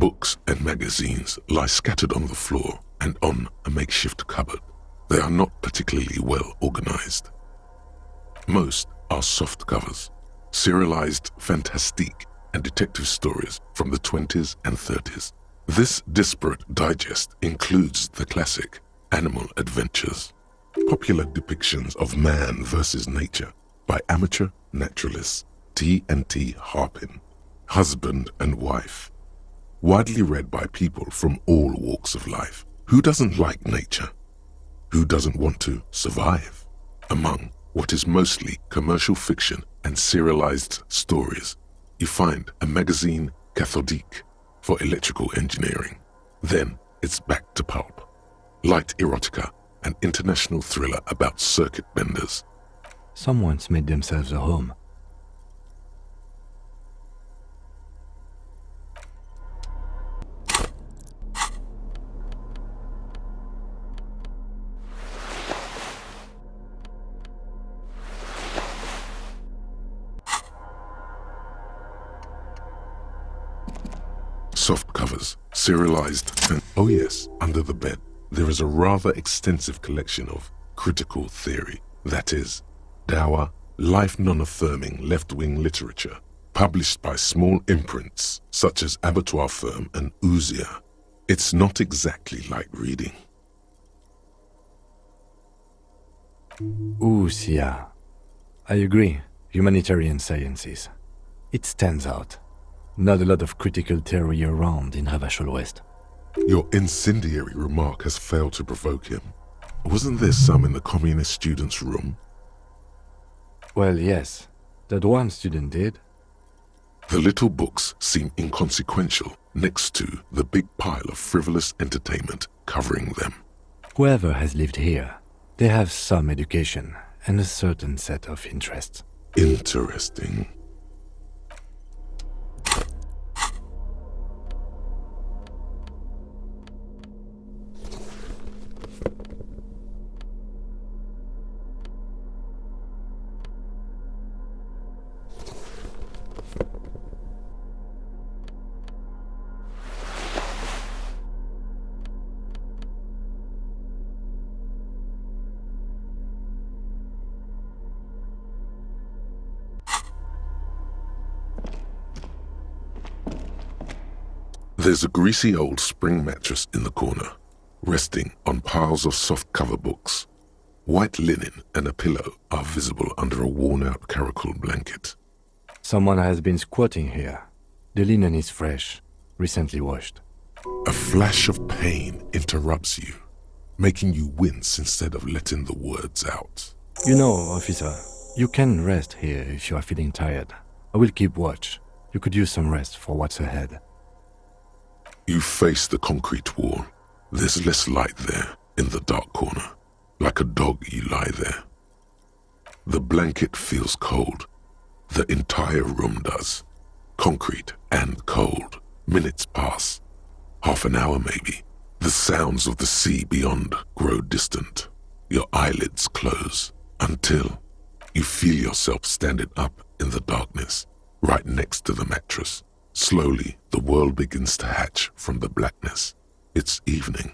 Books and magazines lie scattered on the floor and on a makeshift cupboard. They are not particularly well organized. Most are soft covers, serialized fantastique and detective stories from the 20s and 30s. This disparate digest includes the classic animal adventures, popular depictions of man versus nature by amateur naturalists T&T Harpin, husband and wife, widely read by people from all walks of life. Who doesn't like nature? Who doesn't want to survive? Among what is mostly commercial fiction and serialized stories, you find a magazine cathodique for electrical engineering. Then it's back to pulp, light erotica, an international thriller about circuit benders. Someone's made themselves a home. Soft covers, serialized, and oh yes, under the bed, there is a rather extensive collection of critical theory, that is, dour, life non-affirming left-wing literature, published by small imprints such as Abattoir Firm and Ouzia. It's not exactly light reading. Ouzia. I agree. Humanitarian sciences. It stands out. Not a lot of critical theory around in Ravachol West. Your incendiary remark has failed to provoke him. Wasn't there some in the communist student's room? Well, yes. That one student did. The little books seem inconsequential next to the big pile of frivolous entertainment covering them. Whoever has lived here, they have some education and a certain set of interests. Interesting. There's a greasy old spring mattress in the corner, resting on piles of soft-cover books. White linen and a pillow are visible under a worn-out caracul blanket. Someone has been squatting here. The linen is fresh, recently washed. A flash of pain interrupts you, making you wince instead of letting the words out. You know, officer, you can rest here if you are feeling tired. I will keep watch. You could use some rest for what's ahead. You face the concrete wall. There's less light there, in the dark corner. Like a dog, you lie there. The blanket feels cold. The entire room does. Concrete and cold. Minutes pass. Half an hour maybe. The sounds of the sea beyond grow distant. Your eyelids close until you feel yourself standing up in the darkness, right next to the mattress. Slowly, the world begins to hatch from the blackness. It's evening.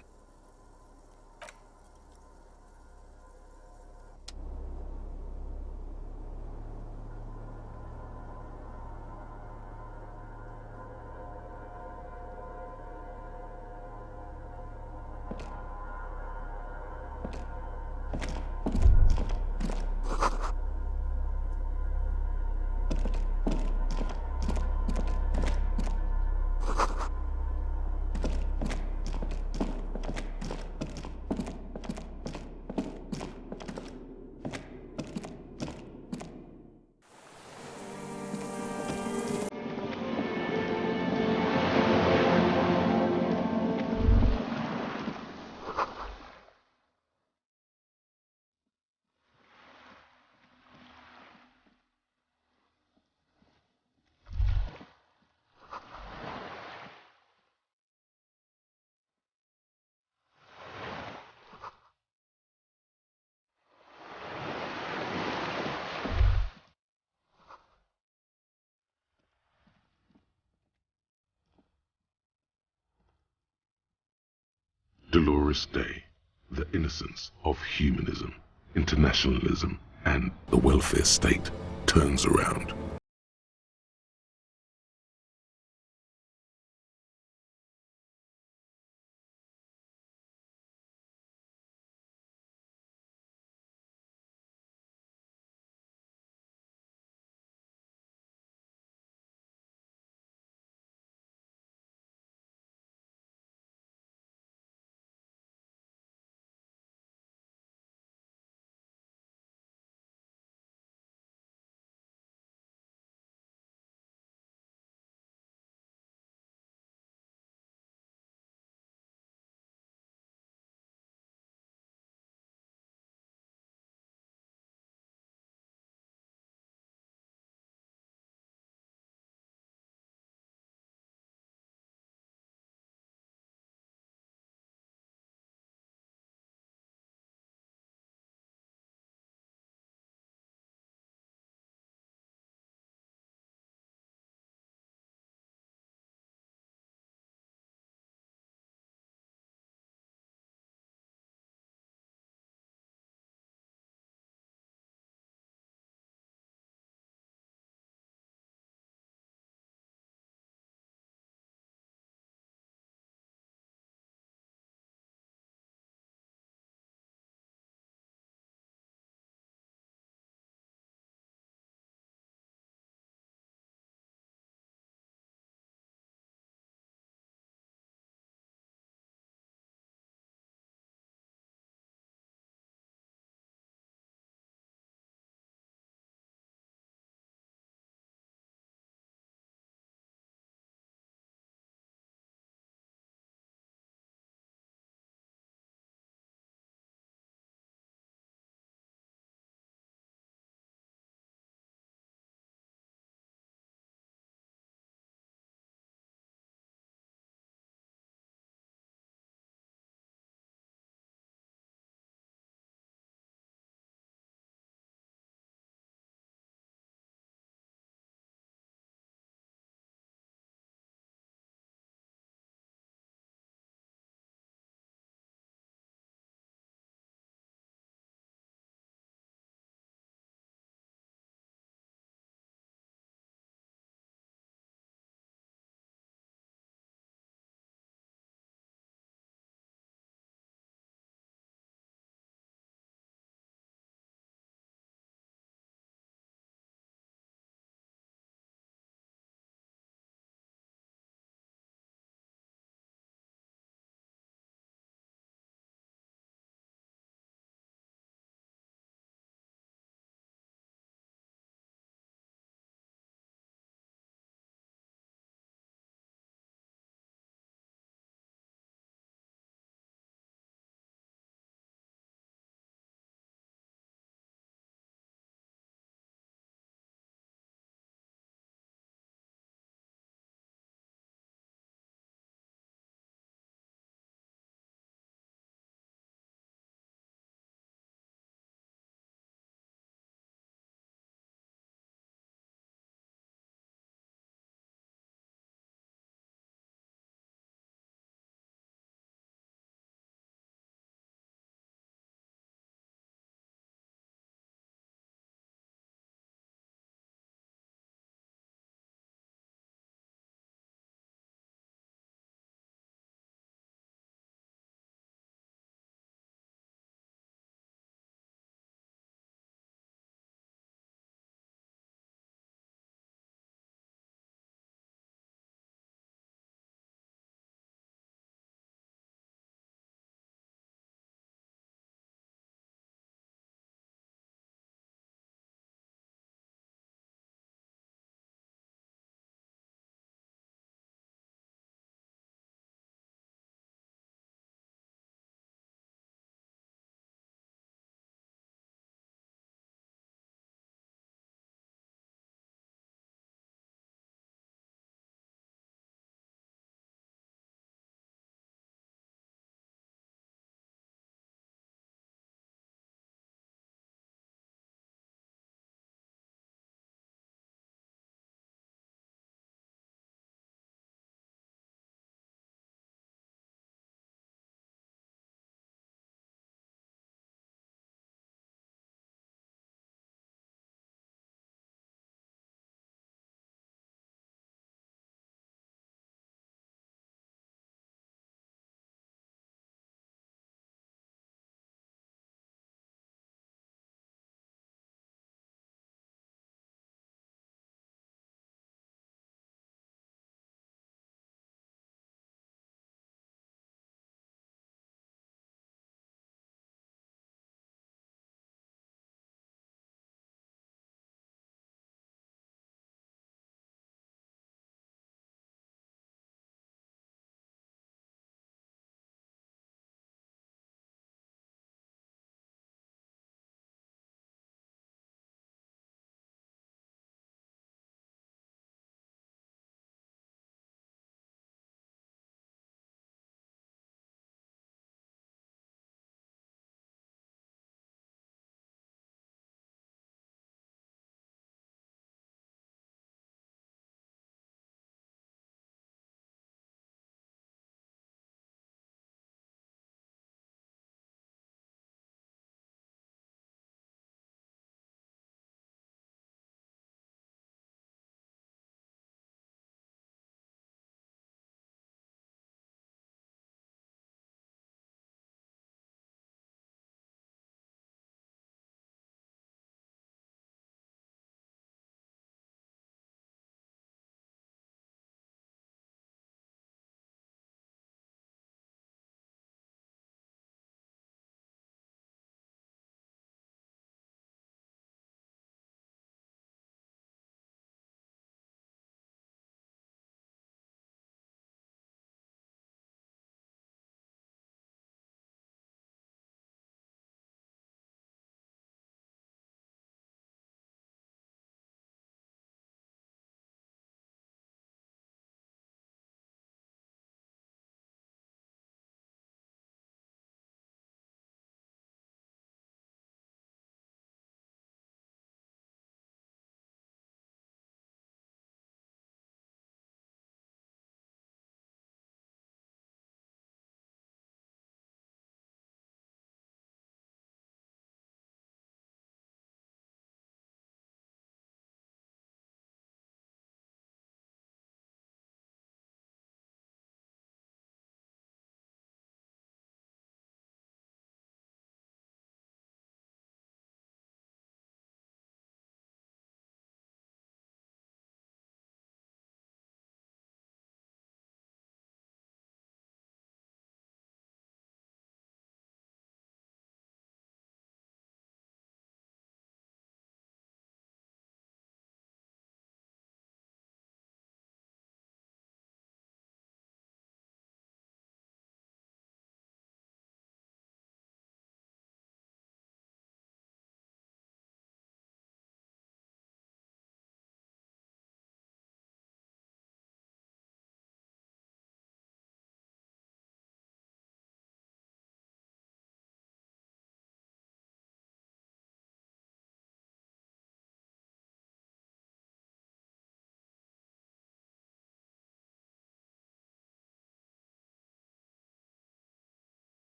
Dolores Day, the innocence of humanism, internationalism, and the welfare state turns around.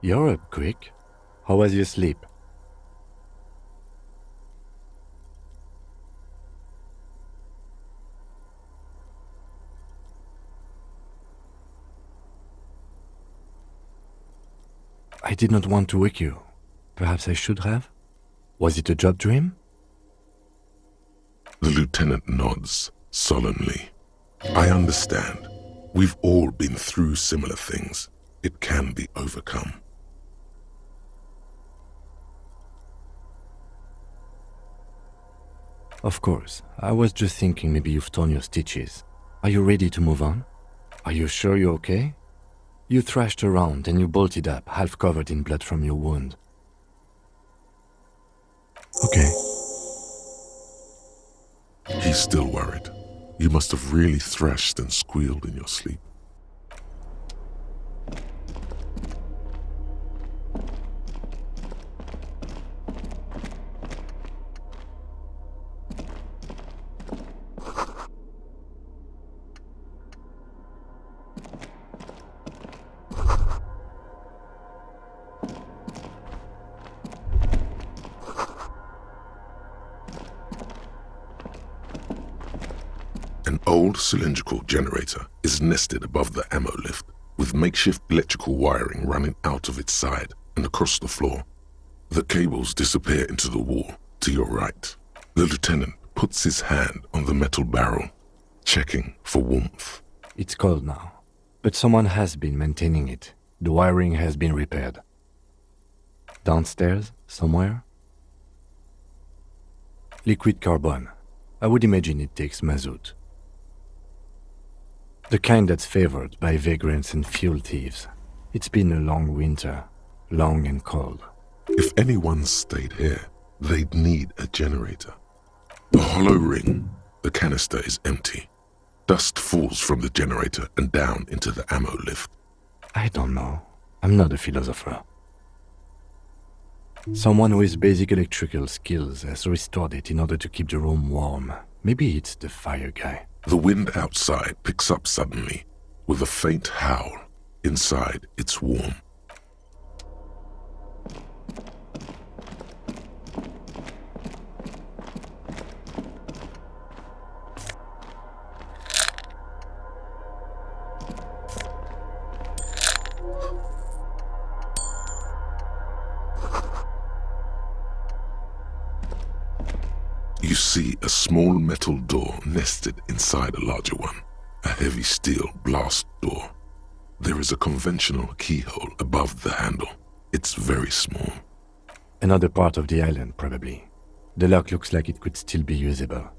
You're up quick. How was your sleep? I did not want to wake you. Perhaps I should have? Was it a job dream? The lieutenant nods solemnly. I understand. We've all been through similar things. It can be overcome. Of course. I was just thinking maybe you've torn your stitches. Are you ready to move on? Are you sure you're okay? You thrashed around and you bolted up, half covered in blood from your wound. Okay. He's still worried. You must have really thrashed and squealed in your sleep. An old cylindrical generator is nested above the ammo lift, with makeshift electrical wiring running out of its side and across the floor. The cables disappear into the wall to your right. The lieutenant puts his hand on the metal barrel, checking for warmth. It's cold now, but someone has been maintaining it. The wiring has been repaired. Downstairs, somewhere? Liquid carbon. I would imagine it takes mazout. The kind that's favored by vagrants and fuel thieves. It's been a long winter, long and cold. If anyone stayed here, they'd need a generator. The hollow ring, the canister is empty. Dust falls from the generator and down into the ammo lift. I don't know. I'm not a philosopher. Someone with basic electrical skills has restored it in order to keep the room warm. Maybe it's the fire guy. The wind outside picks up suddenly, with a faint howl. Inside, it's warm. You see a small metal door nested inside a larger one, a heavy steel blast door. There is a conventional keyhole above the handle. It's very small. Another part of the island, probably. The lock looks like it could still be usable.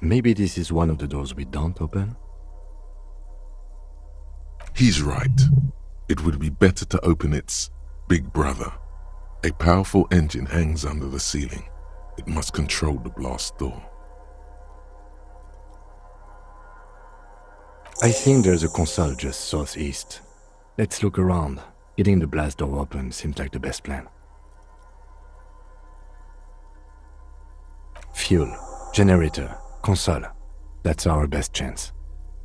Maybe this is one of the doors we don't open? He's right. It would be better to open its big brother. A powerful engine hangs under the ceiling. It must control the blast door. I think there's a console just southeast. Let's look around. Getting the blast door open seems like the best plan. Fuel, generator, console. That's our best chance.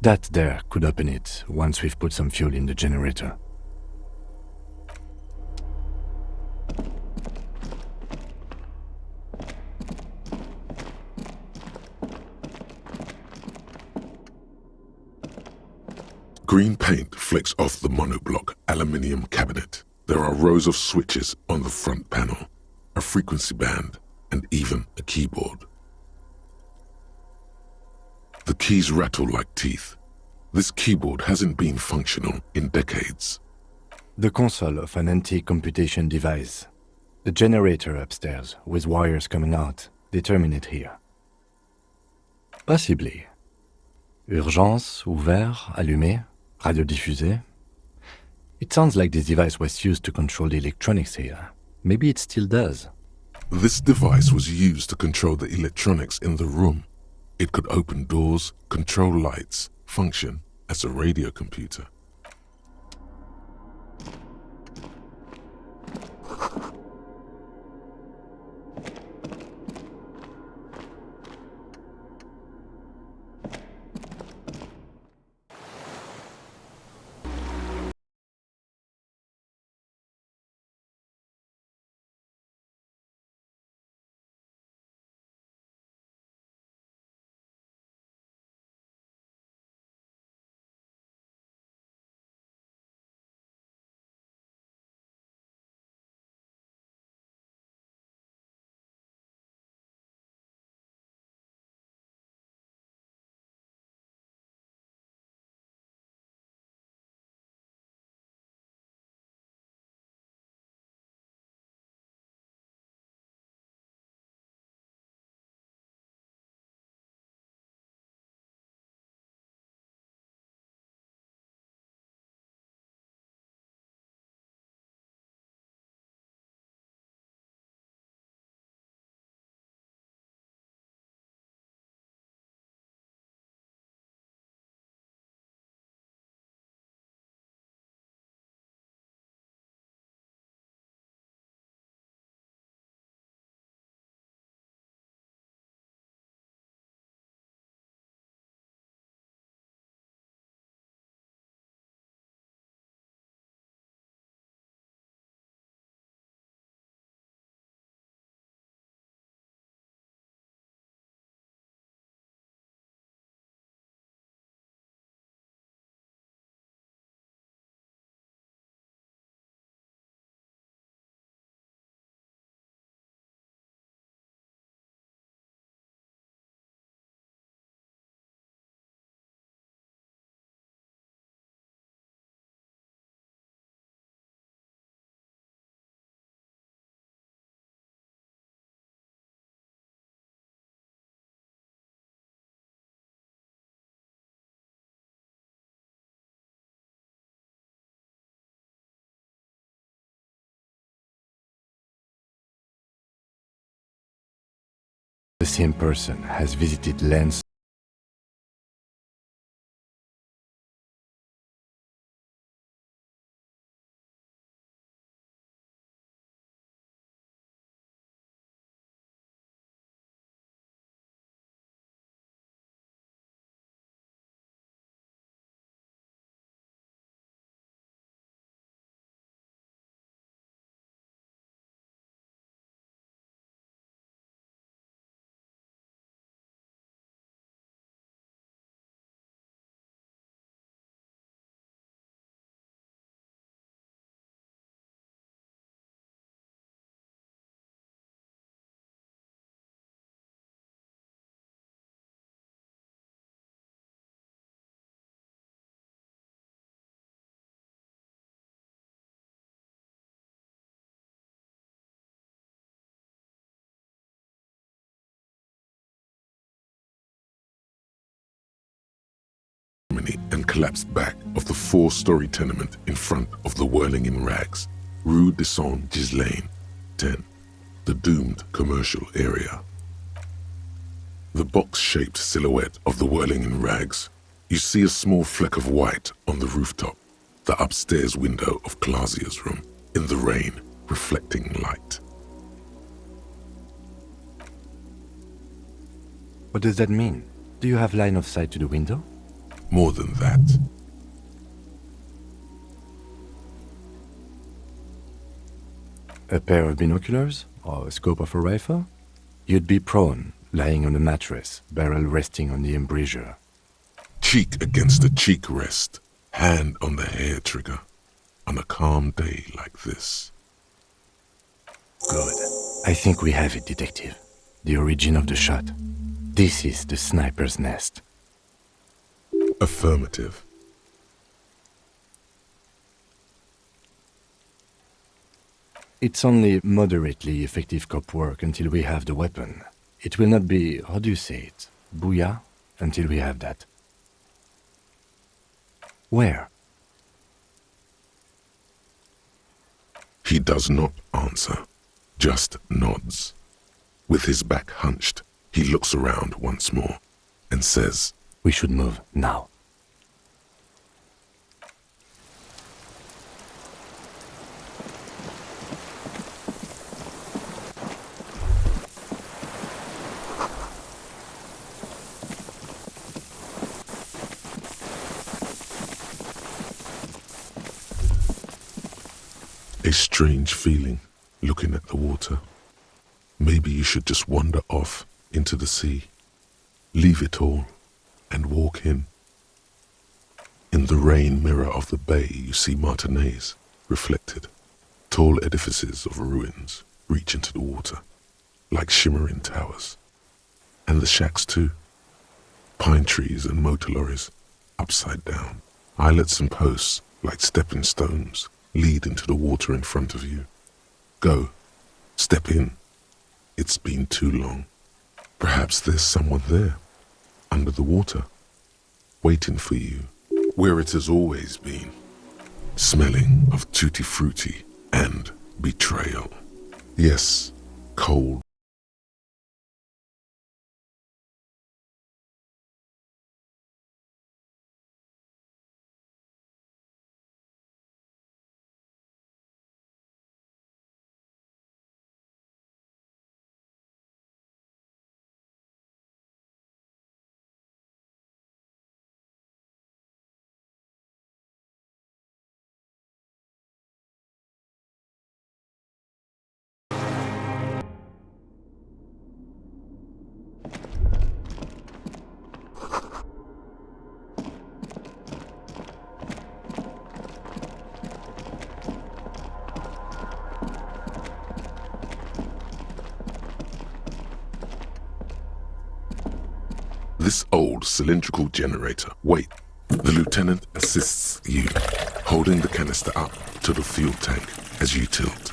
That there could open it once we've put some fuel in the generator. Green paint flecks off the monoblock aluminium cabinet. There are rows of switches on the front panel, a frequency band, and even a keyboard. The keys rattle like teeth. This keyboard hasn't been functional in decades. The console of an antique computation device. The generator upstairs, with wires coming out, they terminate here. Possibly. Urgence, ouvert, allumé, radiodiffusé. It sounds like this device was used to control the electronics here. Maybe it still does. This device was used to control the electronics in the room. It could open doors, control lights, function as a radio computer. The same person has visited lands and collapsed back of the four-story tenement in front of the Whirling in Rags, Rue de Saint-Ghislain, 10, the doomed commercial area. The box-shaped silhouette of the Whirling in Rags. You see a small fleck of white on the rooftop, the upstairs window of Clausia's room, in the rain, reflecting light. What does that mean? Do you have line of sight to the window? More than that. A pair of binoculars? Or a scope of a rifle? You'd be prone, lying on a mattress, barrel resting on the embrasure. Cheek against a cheek rest, hand on the hair trigger, on a calm day like this. Good. I think we have it, Detective. The origin of the shot. This is the sniper's nest. Affirmative. It's only moderately effective cop work until we have the weapon. It will not be, how do you say it, booyah, until we have that. Where? He does not answer, just nods. With his back hunched, he looks around once more and says, We should move now. A strange feeling, looking at the water. Maybe you should just wander off into the sea, leave it all, and walk in. In the rain mirror of the bay, you see Martinez, reflected. Tall edifices of ruins reach into the water, like shimmering towers. And the shacks too. Pine trees and motor lorries, upside down. Islets and posts, like stepping stones, lead into the water in front of you. Go, step in. It's been too long. Perhaps there's someone there, under the water, waiting for you, where it has always been, smelling of tutti frutti and betrayal. Yes, cold. This old cylindrical generator. Wait. The lieutenant assists you, holding the canister up to the fuel tank as you tilt.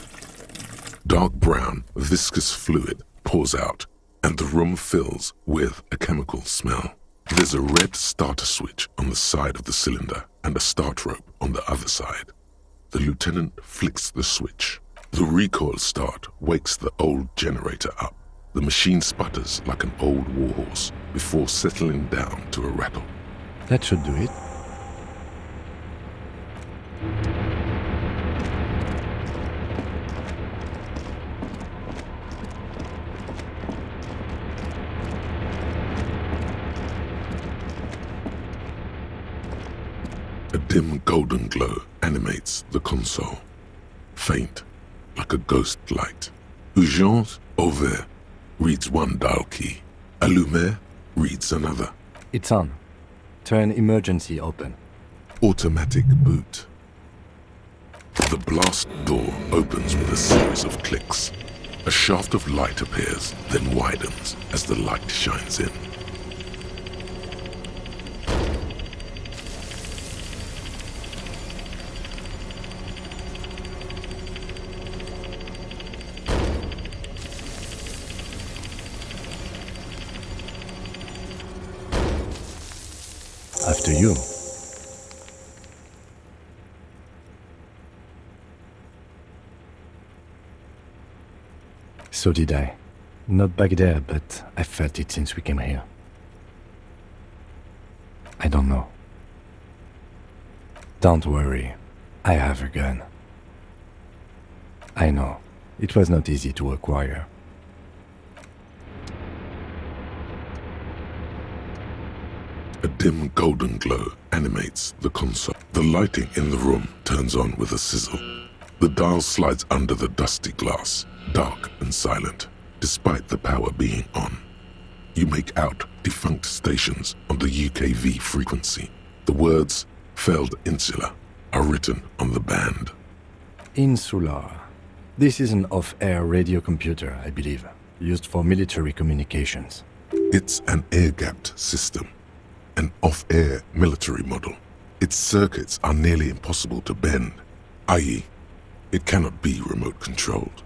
Dark brown, viscous fluid pours out, and the room fills with a chemical smell. There's a red starter switch on the side of the cylinder and a start rope on the other side. The lieutenant flicks the switch. The recoil start wakes the old generator up. The machine sputters like an old warhorse before settling down to a rattle. That should do it. A dim golden glow animates the console, faint like a ghost light. Urgence ouvert reads one dial key. Allumer reads another. It's on. Turn emergency open. Automatic boot. The blast door opens with a series of clicks. A shaft of light appears, then widens as the light shines in. After you. So did I. Not back there, but I felt it since we came here. I don't know. Don't worry. I have a gun. I know. It was not easy to acquire. A dim golden glow animates the console. The lighting in the room turns on with a sizzle. The dial slides under the dusty glass, dark and silent, despite the power being on. You make out defunct stations on the UKV frequency. The words, failed insula, are written on the band. Insular. This is an off-air radio computer, I believe, used for military communications. It's an air-gapped system, an off-air military model. Its circuits are nearly impossible to bend, i.e., it cannot be remote controlled.